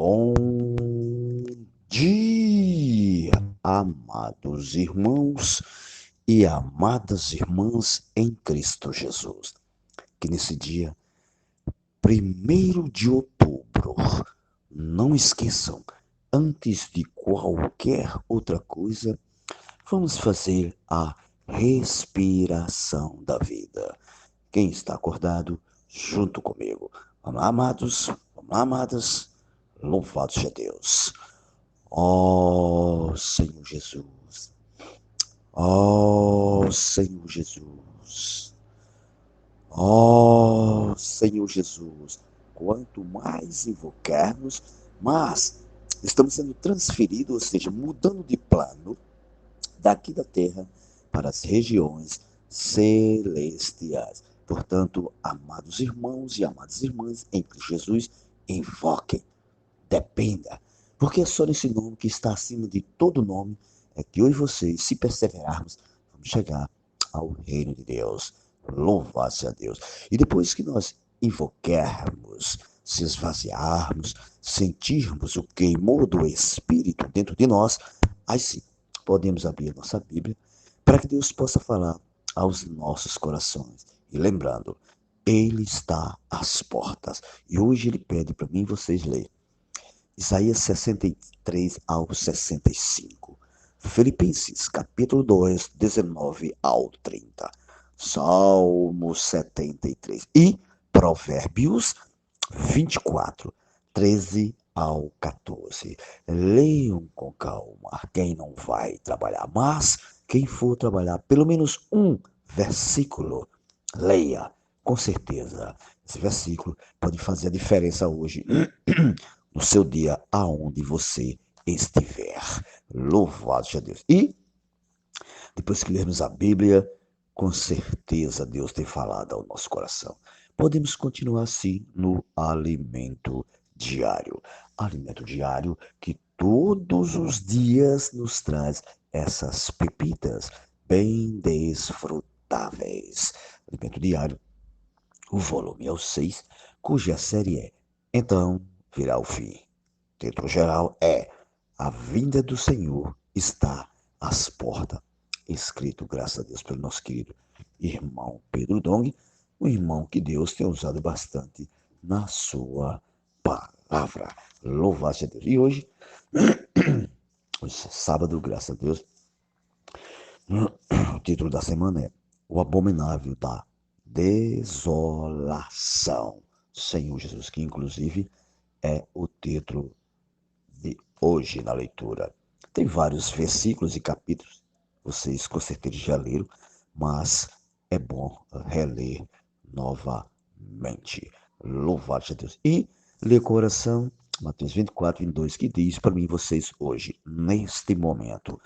Bom dia, amados irmãos e amadas irmãs em Cristo Jesus. Que nesse dia, 1º de outubro, não esqueçam, antes de qualquer outra coisa, vamos fazer a respiração da vida. Quem está acordado, junto comigo. Vamos lá, amados, vamos lá, amadas. Louvado seja Deus. Ó Senhor Jesus. Ó Senhor Jesus. Ó Senhor Jesus. Quanto mais invocarmos, mas estamos sendo transferidos, ou seja, mudando de plano daqui da terra para as regiões celestiais. Portanto, amados irmãos e amadas irmãs em Cristo Jesus, invoquem, dependa, porque é só nesse nome que está acima de todo nome é que eu e vocês, se perseverarmos, vamos chegar ao reino de Deus. Louvado-se a Deus. E depois que nós invocarmos, se esvaziarmos, sentirmos o queimor do Espírito dentro de nós, aí sim, podemos abrir a nossa Bíblia para que Deus possa falar aos nossos corações. E lembrando, Ele está às portas. E hoje Ele pede para mim e vocês lerem Isaías 63 ao 65. Filipenses, capítulo 2, 19 ao 30. Salmo 73. E Provérbios 24, 13 ao 14. Leiam com calma quem não vai trabalhar, mas quem for trabalhar, pelo menos um versículo, leia. Com certeza, esse versículo pode fazer a diferença hoje no seu dia, aonde você estiver. Louvado seja Deus. E, depois que lermos a Bíblia, com certeza Deus tem falado ao nosso coração. Podemos continuar assim no alimento diário. Alimento diário que todos os dias nos traz essas pepitas bem desfrutáveis. Alimento diário, o volume é o 6, cuja série é Então Virá o Fim. O título geral é A Vinda do Senhor está às portas. Escrito, graças a Deus, pelo nosso querido irmão Pedro Dong, um irmão que Deus tem usado bastante na sua palavra. Louvado seja Deus. E hoje, sábado, graças a Deus, o título da semana é O Abominável da Desolação. Senhor Jesus, que inclusive é o título de hoje na leitura. Tem vários versículos e capítulos, vocês com certeza já leram, mas é bom reler novamente. Louvado seja Deus. E ler com oração, Mateus 24, 22, que diz para mim vocês hoje, neste momento,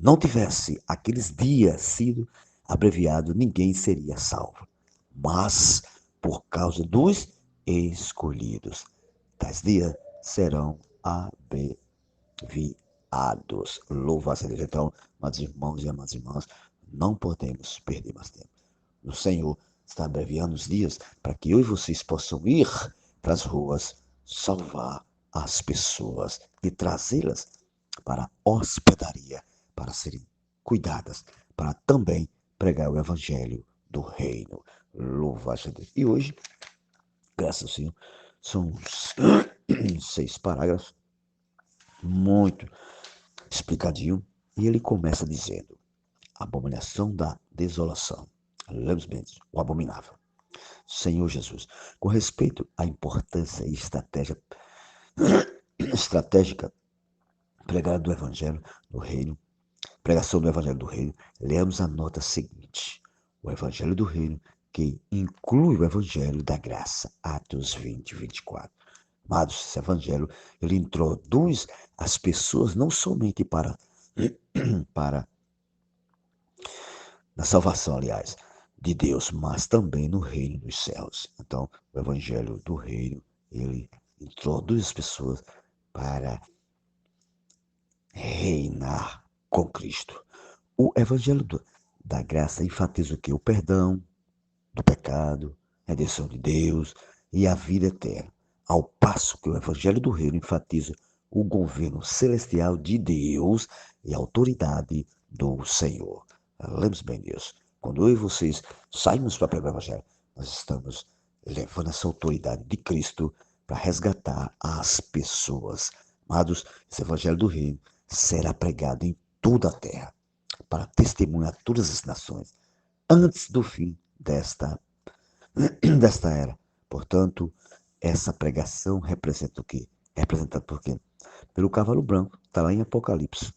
não tivesse aqueles dias sido abreviado, ninguém seria salvo. Mas, por causa dos escolhidos, tais dias serão abreviados. Louvado seja Deus. Então, amados irmãos e amadas irmãs, não podemos perder mais tempo. O Senhor está abreviando os dias para que eu e vocês possam ir para as ruas, salvar as pessoas e trazê-las para a hospedaria, para serem cuidadas, para também pregar o evangelho do reino. Louvado seja Deus. E hoje, graças ao Senhor, são 6 parágrafos, muito explicadinho, e ele começa dizendo: abominação da desolação. Lemos bem, o abominável. Senhor Jesus, com respeito à importância e estratégica pregada do Evangelho do Reino, pregação do Evangelho do Reino, lemos a nota seguinte: o Evangelho do Reino, que inclui o Evangelho da Graça, Atos 20, 24. Amados, esse Evangelho, ele introduz as pessoas não somente para na salvação, aliás, de Deus, mas também no reino dos céus. Então, o Evangelho do Reino, ele introduz as pessoas para reinar com Cristo. O Evangelho da Graça enfatiza o quê? O perdão do pecado, a redenção de Deus e a vida eterna. Ao passo que o Evangelho do Reino enfatiza o governo celestial de Deus e a autoridade do Senhor. Lembre-se bem disso. Quando eu e vocês saímos para pregar o Evangelho, nós estamos levando essa autoridade de Cristo para resgatar as pessoas. Amados, esse Evangelho do Reino será pregado em toda a terra, para testemunhar a todas as nações, antes do fim desta era. Portanto, essa pregação representa o quê? Representado por quê? Pelo cavalo branco, está lá em Apocalipse.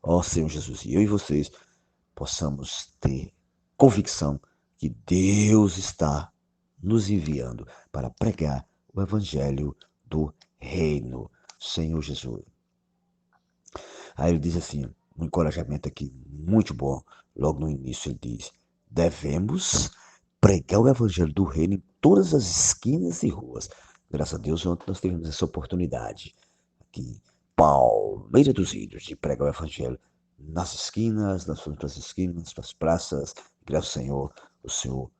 Ó Senhor Jesus, e eu e vocês possamos ter convicção que Deus está nos enviando para pregar o Evangelho do Reino. Senhor Jesus. Aí ele diz assim, um encorajamento aqui muito bom, logo no início ele diz, devemos pregar o Evangelho do Reino em todas as esquinas e ruas. Graças a Deus, ontem nós tivemos essa oportunidade aqui em Palmeira dos Índios de pregar o Evangelho nas esquinas, nas outras esquinas, nas praças. Graças ao Senhor, o Senhor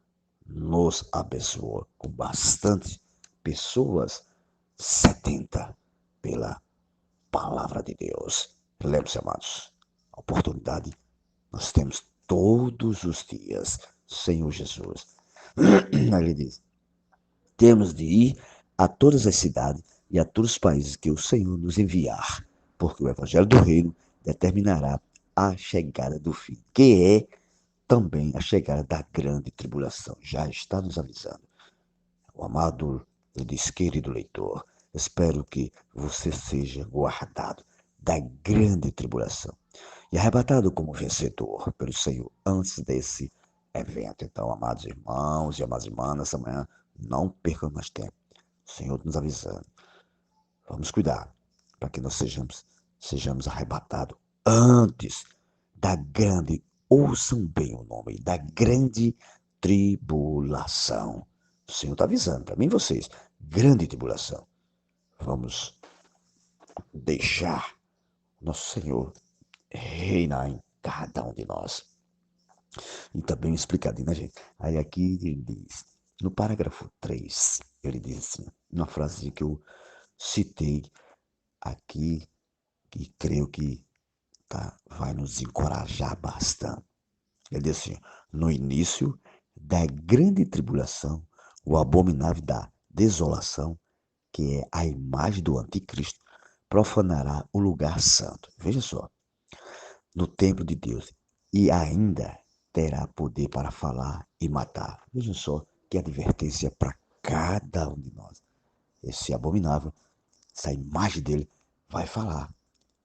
nos abençoou com bastante pessoas sedenta pela palavra de Deus. Lembre-se, amados, a oportunidade nós temos todos os dias, Senhor Jesus. Ele diz, temos de ir a todas as cidades e a todos os países que o Senhor nos enviar, porque o Evangelho do Reino determinará a chegada do fim, que é também a chegada da grande tribulação. Já está nos avisando. O amado, ele diz, querido leitor, espero que você seja guardado da grande tribulação e arrebatado como vencedor pelo Senhor antes desse evento. Então, amados irmãos e amadas irmãs, nessa manhã, não percam mais tempo. O Senhor nos avisando. Vamos cuidar para que nós sejamos arrebatados antes da grande, ouçam bem o nome, da grande tribulação. O Senhor está avisando para mim e vocês, grande tribulação. Vamos deixar nosso Senhor reinar em cada um de nós. E também explicadinho, né, gente? Aí aqui ele diz, no parágrafo 3, ele diz assim, uma frase que eu citei aqui, que creio que vai nos encorajar bastante. Ele diz assim, no início da grande tribulação, o abominável da desolação, que é a imagem do anticristo, profanará o lugar santo. Veja só, no templo de Deus, e ainda terá poder para falar e matar. Veja só que advertência para cada um de nós. Esse abominável, essa imagem dele, vai falar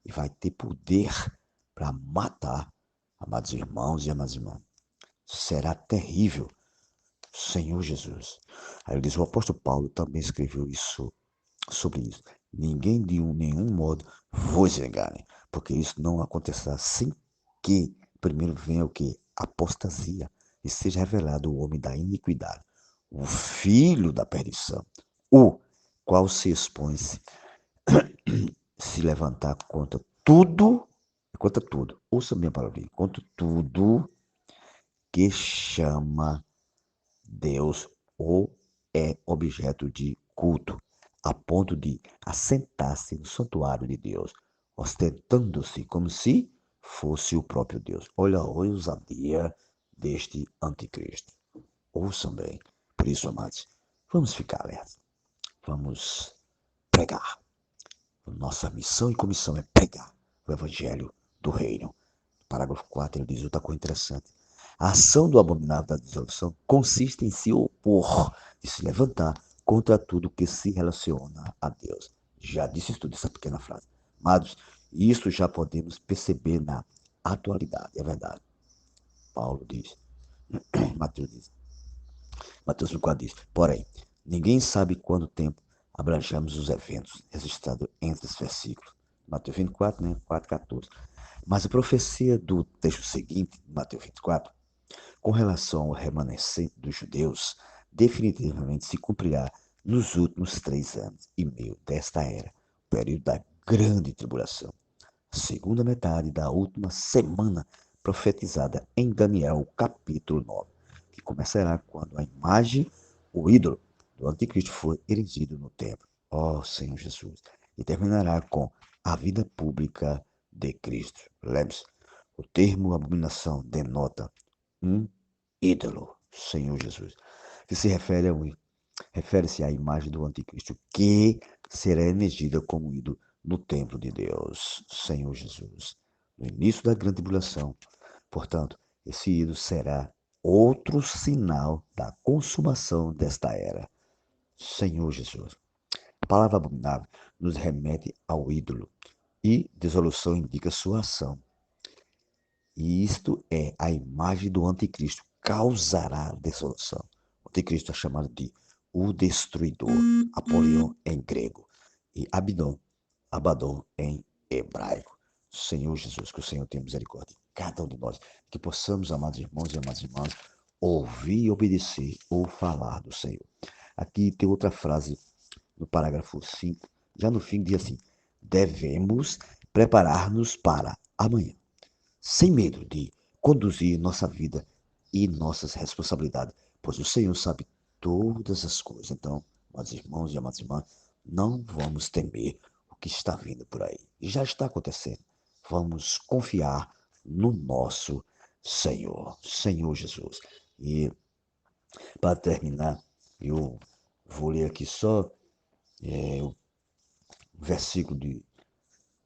e vai ter poder para matar, amados irmãos e amadas irmãs. Será terrível, Senhor Jesus. Aí ele diz, o apóstolo Paulo também escreveu isso, sobre isso. Ninguém de nenhum modo vos engane, porque isso não acontecerá sem que primeiro venha o que? Apostasia, e seja revelado o homem da iniquidade, o filho da perdição, o qual se expõe se levantar contra tudo, ouça a minha palavrinha, contra tudo que chama Deus ou é objeto de culto, a ponto de assentar-se no santuário de Deus, ostentando-se como se fosse o próprio Deus. Olha a ousadia deste anticristo. Ouçam bem. Por isso, amados, vamos ficar alerta. Vamos pregar. Nossa missão e comissão é pregar o evangelho do reino. Parágrafo 4, ele diz outra coisa interessante. A ação do abominável da dissolução consiste em se opor, de se levantar contra tudo que se relaciona a Deus. Já disse isso tudo, essa pequena frase. Amados, isso já podemos perceber na atualidade, é verdade. Paulo diz, Mateus diz, Mateus 5,4 diz, porém, ninguém sabe quanto tempo abrangemos os eventos registrados entre os versículos. Mateus 24, né? 4,14. Mas a profecia do texto seguinte, Mateus 24, com relação ao remanescente dos judeus, definitivamente se cumprirá nos últimos 3 anos e meio desta era, o período da grande tribulação, segunda metade da última semana profetizada em Daniel, capítulo 9, que começará quando a imagem, o ídolo, do anticristo foi erigido no templo, ó Senhor Jesus, e terminará com a vida pública de Cristo. Lembre-se, o termo abominação denota um ídolo, Senhor Jesus, que se refere-se à imagem do anticristo que será erigida como ídolo no templo de Deus, Senhor Jesus, no início da grande tribulação. Portanto, esse ídolo será outro sinal da consumação desta era. Senhor Jesus. A palavra abominável nos remete ao ídolo e dissolução indica sua ação. E isto é a imagem do anticristo, causará dissolução. O anticristo é chamado de o destruidor, Apolion em grego, e Abaddon em hebraico. Senhor Jesus, que o Senhor tenha misericórdia de cada um de nós, que possamos, amados irmãos e amadas irmãs, ouvir e obedecer ou falar do Senhor. Aqui tem outra frase no parágrafo 5, já no fim diz assim: devemos preparar-nos para amanhã, sem medo de conduzir nossa vida e nossas responsabilidades, pois o Senhor sabe todas as coisas. Então, amados irmãos e amadas irmãs, não vamos temer o que está vindo por aí. Já está acontecendo. Vamos confiar no nosso Senhor, Senhor Jesus. E, para terminar, eu vou ler aqui só o versículo de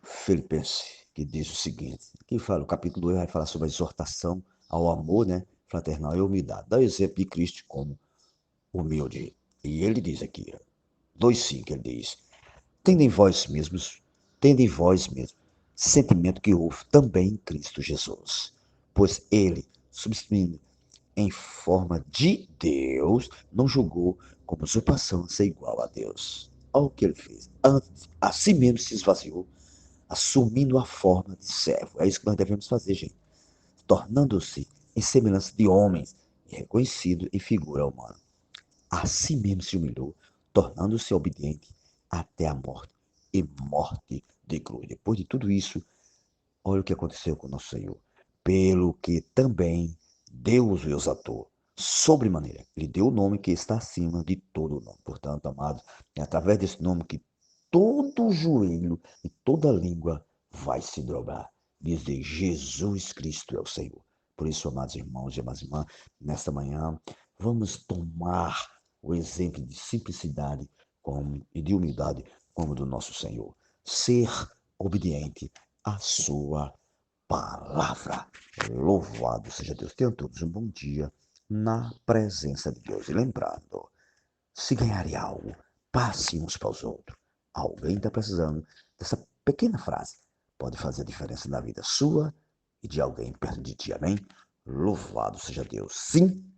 Filipenses, que diz o seguinte, que fala, o capítulo 2 vai falar sobre a exortação ao amor, né, fraternal e humildade. Dá o exemplo de Cristo como humilde. E ele diz aqui, 2,5, ele diz, tende em vós mesmos, sentimento que houve também em Cristo Jesus. Pois ele, subsistindo em forma de Deus, não julgou como usurpação ser igual a Deus. Olha o que ele fez. Antes, a si mesmo se esvaziou, assumindo a forma de servo. É isso que nós devemos fazer, gente. Tornando-se em semelhança de homens, e reconhecido em figura humana. A si mesmo se humilhou, tornando-se obediente até a morte, e morte de cruz. Depois de tudo isso, olha o que aconteceu com o nosso Senhor. Pelo que também Deus o exaltou sobremaneira. Ele deu o nome que está acima de todo nome. Portanto, amados, é através desse nome que todo joelho e toda língua vai se dobrar. Dizer Jesus Cristo é o Senhor. Por isso, amados irmãos e amadas irmãs, nesta manhã, vamos tomar o exemplo de simplicidade e de humildade como do nosso Senhor. Ser obediente à sua palavra. Louvado seja Deus. Tenham todos um bom dia na presença de Deus. E lembrando, se ganharem algo, passe uns para os outros. Alguém está precisando dessa pequena frase. Pode fazer a diferença na vida sua e de alguém perto de ti. Amém? Louvado seja Deus. Sim,